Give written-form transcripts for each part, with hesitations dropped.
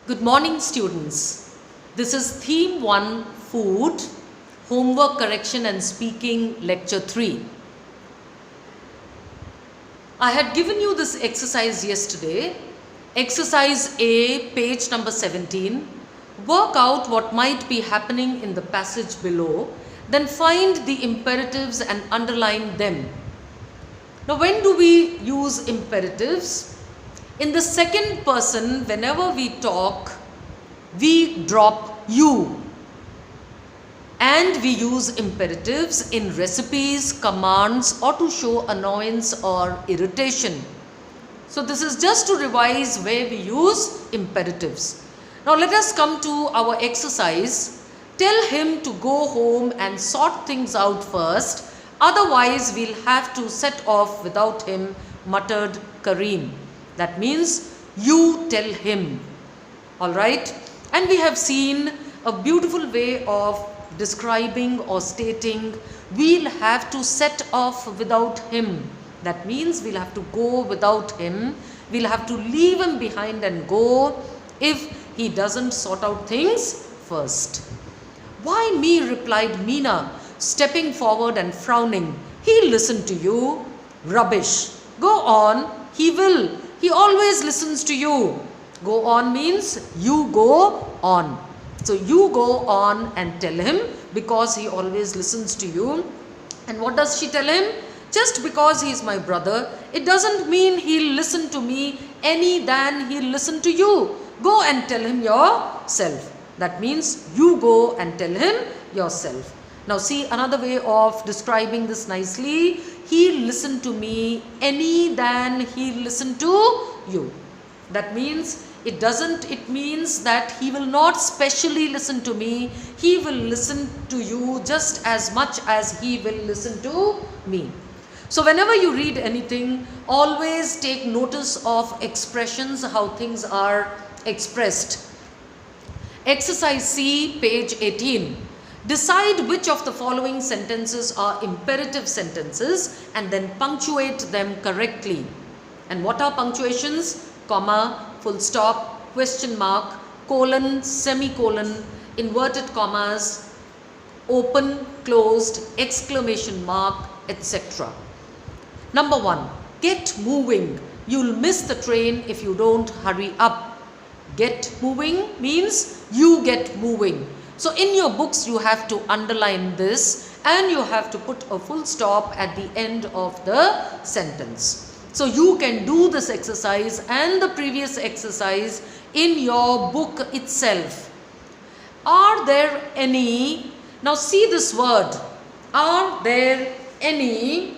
Good morning, students. This is Theme 1 Food, Homework Correction and Speaking, Lecture 3. I had given you this exercise yesterday. Exercise A, page number 17. Work out what might be happening in the passage below, then find the imperatives and underline them. Now, when do we use imperatives? In the second person, whenever we talk, we drop you. And we use imperatives in recipes, commands, or to show annoyance or irritation. So this is just to revise where we use imperatives. Now let us come to our exercise. Tell him to go home and sort things out first. Otherwise, we'll have to set off without him, muttered Kareem. That means you tell him. Alright? And we have seen a beautiful way of describing or stating we'll have to set off without him. That means we'll have to go without him. We'll have to leave him behind and go if he doesn't sort out things first. Why me? Replied Meena, stepping forward and frowning. He'll listen to you. Rubbish. Go on. He will. He always listens to you. Go on means you go on. So you go on and tell him because he always listens to you. And what does she tell him? Just because he is my brother, it doesn't mean he'll listen to me any than he'll listen to you. Go and tell him yourself. That means you go and tell him yourself. Now see another way of describing this nicely. He'll listen to me any than he'll listen to you. That means it means that he will not specially listen to me. He will listen to you just as much as he will listen to me. So whenever you read anything, always take notice of expressions, how things are expressed. Exercise C, page 18. Decide which of the following sentences are imperative sentences and then punctuate them correctly. And what are punctuations? Comma, full stop, question mark, colon, semicolon, inverted commas, open, closed, exclamation mark, etc. Number 1, get moving. You'll miss the train if you don't hurry up. Get moving means you get moving. So in your books you have to underline this and you have to put a full stop at the end of the sentence. So you can do this exercise and the previous exercise in your book itself. Are there any, now see this word, are there any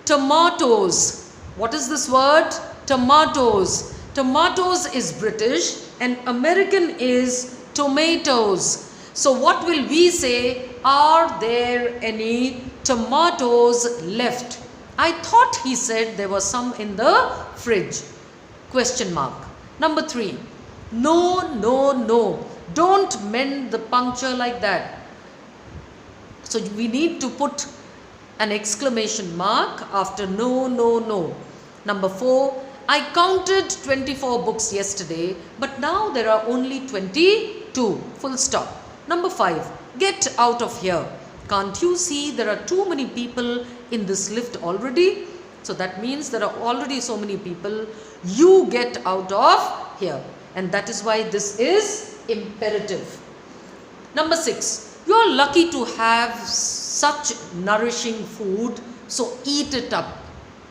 tomatoes? What is this word? Tomatoes. Tomatoes is British and American is tomatoes. So what will we say? Are there any tomatoes left? I thought he said there were some in the fridge. Question mark. Number 3. No, no, no. Don't mend the puncture like that. So we need to put an exclamation mark after no, no, no. Number 4. I counted 24 books yesterday, but now there are only 22. Full stop. Number 5. Get out of here. Can't you see there are too many people in this lift already? So that means there are already so many people. You get out of here. And that is why this is imperative. Number 6. You are lucky to have such nourishing food, so eat it up.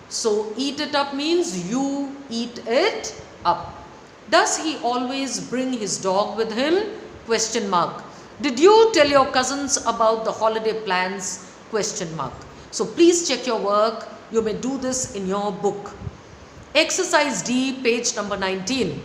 So eat it up means you eat it up. Does he always bring his dog with him? Question mark. Did you tell your cousins about the holiday plans? Question mark. So please check your work. You may do this in your book. Exercise D, page number 19.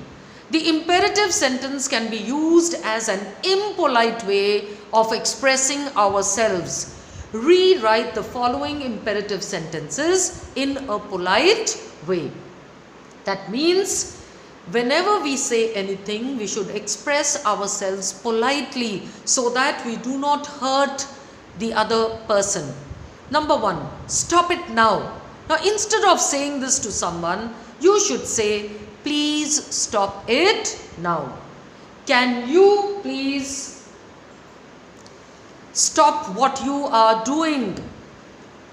The imperative sentence can be used as an impolite way of expressing ourselves. Rewrite the following imperative sentences in a polite way. That means whenever we say anything, we should express ourselves politely so that we do not hurt the other person. Number 1, stop it now. Now instead of saying this to someone, you should say, please stop it now? Can you please stop what you are doing?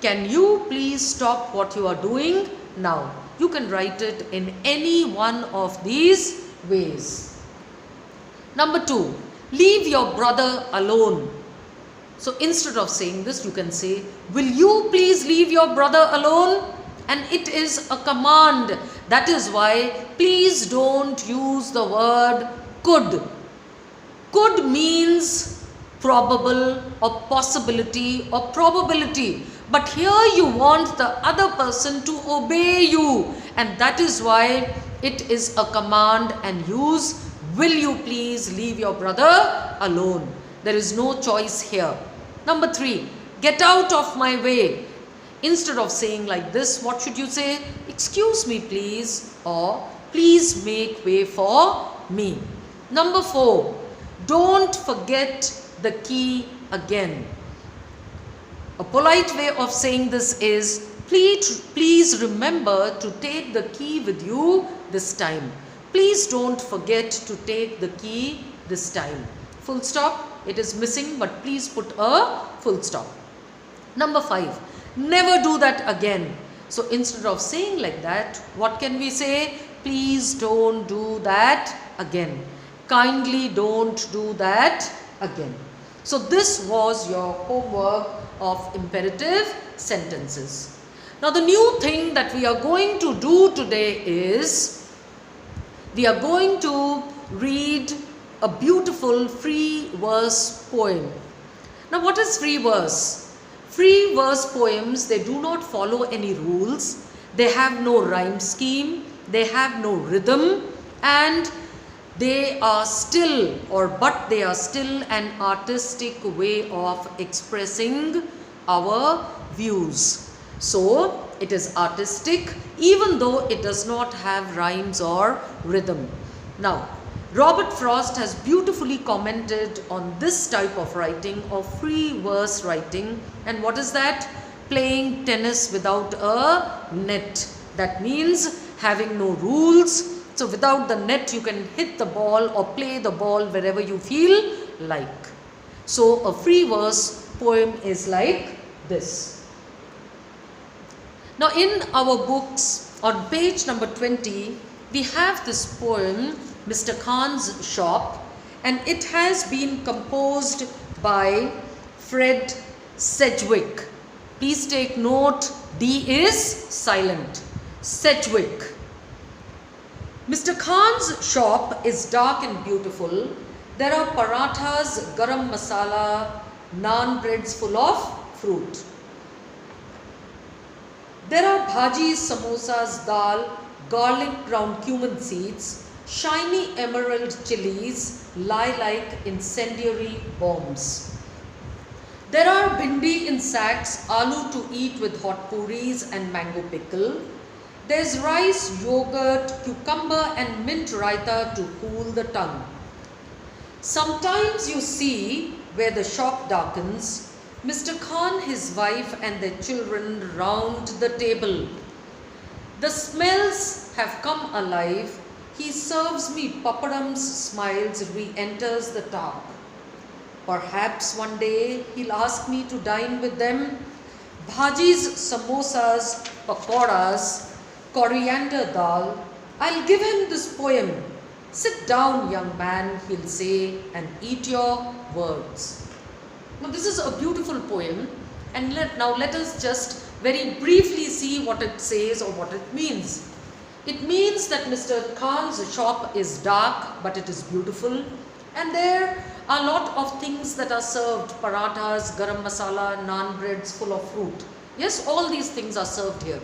Can you please stop what you are doing now? You can write it in any one of these ways. Number 2, leave your brother alone. So instead of saying this, you can say, will you please leave your brother alone? And it is a command. That is why please don't use the word could. Could means probable or possibility or probability. But here you want the other person to obey you. And that is why it is a command and use, will you please leave your brother alone? There is no choice here. Number 3, get out of my way. Instead of saying like this, what should you say? Excuse me please, or please make way for me. Number 4, don't forget the key again. A polite way of saying this is, please remember to take the key with you this time. Please don't forget to take the key this time. Full stop. It is missing, but please put a full stop. Number 5, never do that again. So instead of saying like that, what can we say? Please don't do that again. Kindly don't do that again. So this was your homework of imperative sentences. Now the new thing that we are going to do today is, we are going to read a beautiful free verse poem. Now what is free verse? Free verse poems, they do not follow any rules. They have no rhyme scheme. They have no rhythm. And they are still an artistic way of expressing our views. So it is artistic even though it does not have rhymes or rhythm. Now, Robert Frost has beautifully commented on this type of writing, of free verse writing. And what is that? Playing tennis without a net. That means having no rules. So without the net, you can hit the ball or play the ball wherever you feel like. So a free verse poem is like this. Now in our books, on page number 20, we have this poem, Mr. Khan's Shop, and it has been composed by Fred Sedgwick. Please take note, D is silent. Sedgwick. Mr. Khan's shop is dark and beautiful. There are parathas, garam masala, naan breads full of fruit. There are bhajis, samosas, dal, garlic ground cumin seeds, shiny emerald chilies lie like incendiary bombs. There are bhindi in sacks, aloo to eat with hot puris and mango pickle. There's rice, yogurt, cucumber and mint raita to cool the tongue. Sometimes you see, where the shop darkens, Mr. Khan, his wife and their children round the table. The smells have come alive. He serves me papadums, smiles, re-enters the talk. Perhaps one day he'll ask me to dine with them. Bhajis, samosas, pakoras, coriander dal. I'll give him this poem. Sit down, young man, he'll say, and eat your words. Now this is a beautiful poem, and now let us just very briefly see what it says or what it means. It means that Mr. Khan's shop is dark, but it is beautiful, and there are a lot of things that are served, parathas, garam masala, naan breads full of fruit. Yes, all these things are served here.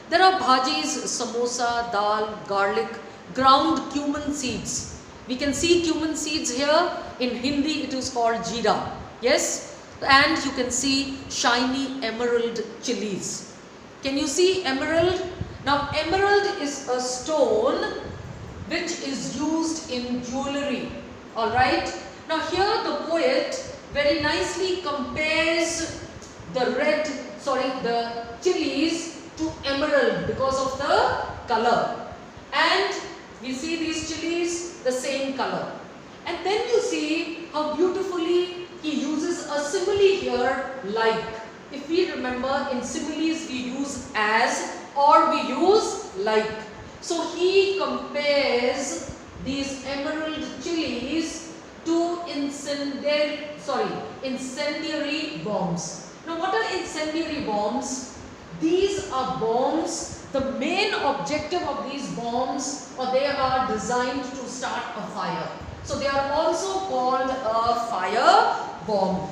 There are bhajis, samosa, dal, garlic, ground cumin seeds. We can see cumin seeds here. In Hindi it is called jeera. Yes, and you can see shiny emerald chilies. Can you see emerald? Now emerald is a stone which is used in jewelry. Alright. Now here the poet very nicely compares the chilies to emerald because of the color. And we see these chilies, the same color. And then you see how beautifully he uses a simile here, like. If we remember, in similes we use as or we use like. So he compares these emerald chilies to incendiary bombs. Now what are incendiary bombs? These are bombs. The main objective of these bombs, or they are designed to start a fire. So they are also called a fire bomb.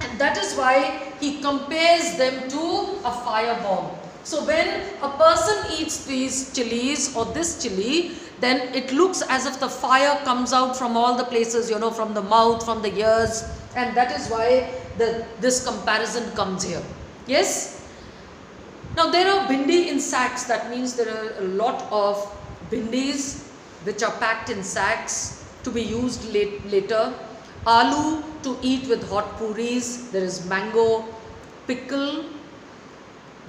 And that is why he compares them to a fire bomb. So when a person eats these chilies or this chili, then it looks as if the fire comes out from all the places, you know, from the mouth, from the ears, and that is why this comparison comes here. Yes? Now there are bhindi in sacks. That means there are a lot of bhindis which are packed in sacks to be used later. Aloo to eat with hot puris. There is mango, pickle,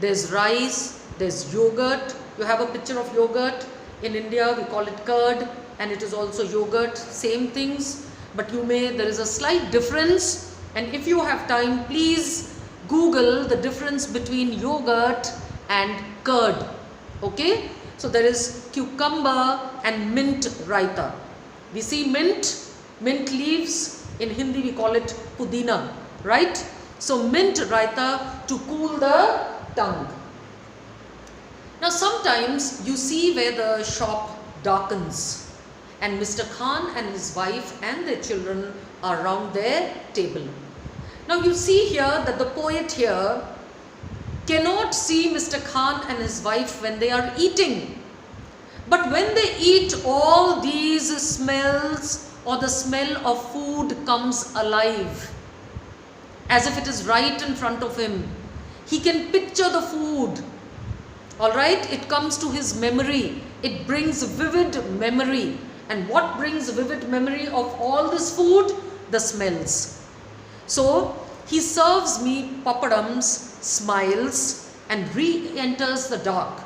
there's rice, there's yogurt. You have a picture of yogurt. In India we call it curd, and it is also yogurt. Same things, but there is a slight difference, and if you have time, please Google the difference between yogurt and curd. Okay, so there is cucumber and mint raita. We see mint leaves. In Hindi we call it pudina, right? So mint raita to cool the tongue. Now sometimes you see where the shop darkens and Mr. Khan and his wife and their children are around their table. Now you see here that the poet here cannot see Mr. Khan and his wife when they are eating. But when they eat, all these smells or the smell of food comes alive, as if it is right in front of him. He can picture the food. Alright, it comes to his memory. It brings vivid memory. And what brings vivid memory of all this food? The smells. So he serves me papadams, smiles, and re-enters the dark.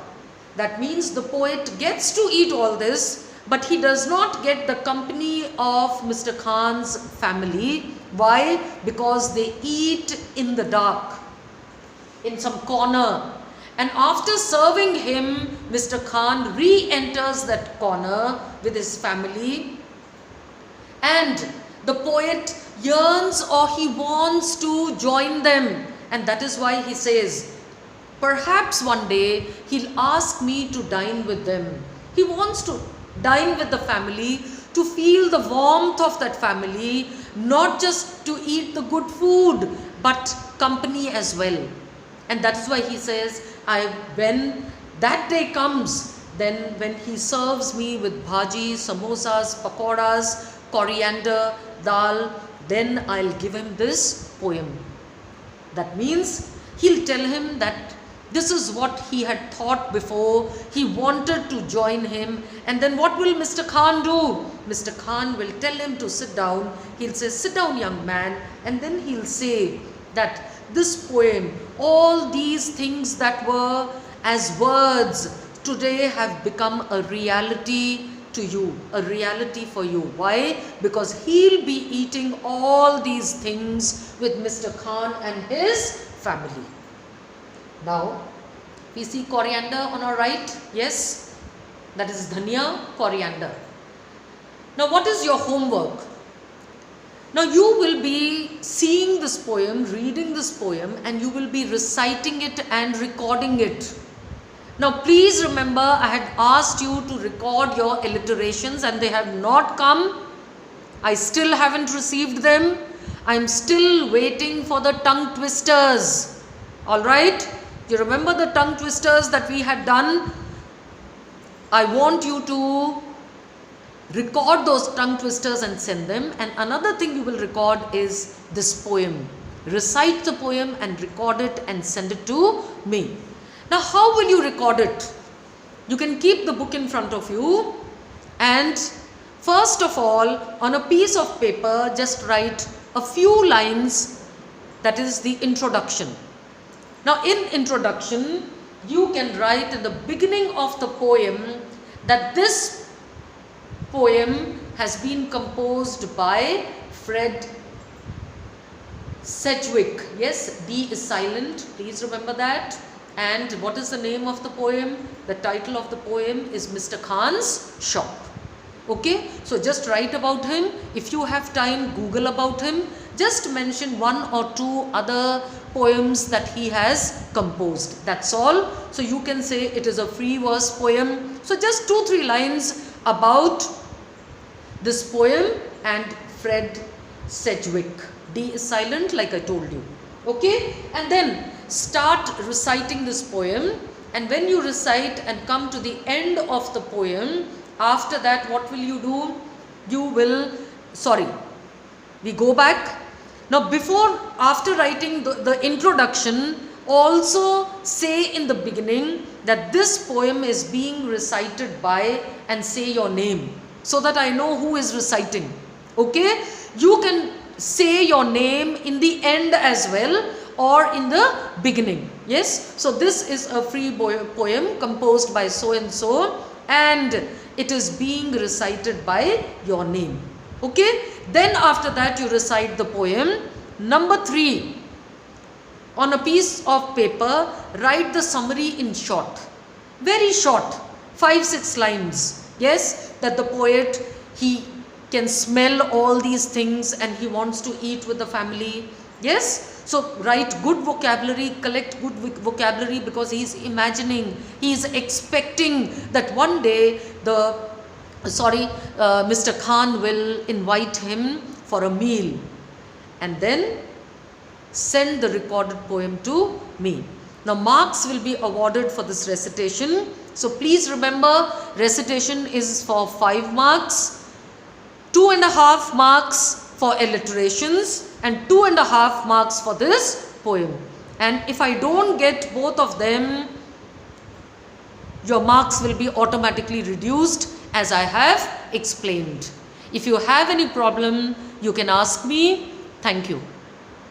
That means the poet gets to eat all this, but he does not get the company of Mr. Khan's family. Why? Because they eat in the dark, in some corner. And after serving him, Mr. Khan re-enters that corner with his family. And the poet yearns, or he wants to join them. And that is why he says, perhaps one day he'll ask me to dine with them. He wants to dine with the family, to feel the warmth of that family, not just to eat the good food, but company as well. And that is why he says, when that day comes, then when he serves me with bhaji, samosas, pakoras, coriander, dal, then I'll give him this poem. That means he'll tell him that this is what he had thought before. He wanted to join him. And then what will Mr. Khan do? Mr. Khan will tell him to sit down. He'll say, sit down, young man. And then he'll say that this poem, all these things that were as words, today have become a reality to you, a reality for you. Why? Because he'll be eating all these things with Mr. Khan and his family. Now, we see coriander on our right. Yes, that is dhania, coriander. Now, what is your homework? Now, you will be seeing this poem, reading this poem, and you will be reciting it and recording it. Now, please remember, I had asked you to record your alliterations and they have not come. I still haven't received them. I'm still waiting for the tongue twisters. Alright? You remember the tongue twisters that we had done? I want you to record those tongue twisters and send them. And another thing you will record is this poem. Recite the poem and record it and send it to me. Now, how will you record it? You can keep the book in front of you, and first of all, on a piece of paper, just write a few lines. That is the introduction. Now, in introduction, you can write in the beginning of the poem that this poem has been composed by Fred Sedgwick. Yes, D is silent, please remember that. And what is the name of the poem? The title of the poem is Mr. Khan's Shop. Okay, so just write about him. If you have time, Google about him. Just mention one or two other poems that he has composed. That's all. So you can say it is a free verse poem. So just 2-3 lines about this poem and Fred Sedgwick. D is silent, like I told you. Okay, and then start reciting this poem, and when you recite and come to the end of the poem, after that what will you do? You will, we go back. Now after writing the introduction, also say in the beginning that this poem is being recited by, and say your name, so that I know who is reciting. Okay, you can say your name in the end as well, or in the beginning. Yes, so this is a free poem composed by so and so, and it is being recited by your name. Okay, then after that you recite the poem. Number 3, on a piece of paper, write the summary in short, very short, 5-6 lines. Yes, that the poet, he can smell all these things and he wants to eat with the family. Yes, so write good vocabulary, collect good vocabulary, because he is imagining, he is expecting that one day Mr. Khan will invite him for a meal, and then send the recorded poem to me. Now marks will be awarded for this recitation. So please remember, recitation is for 5 marks, 2.5 marks for alliterations, and 2.5 marks for this poem. And if I don't get both of them, your marks will be automatically reduced, as I have explained. If you have any problem, you can ask me. Thank you.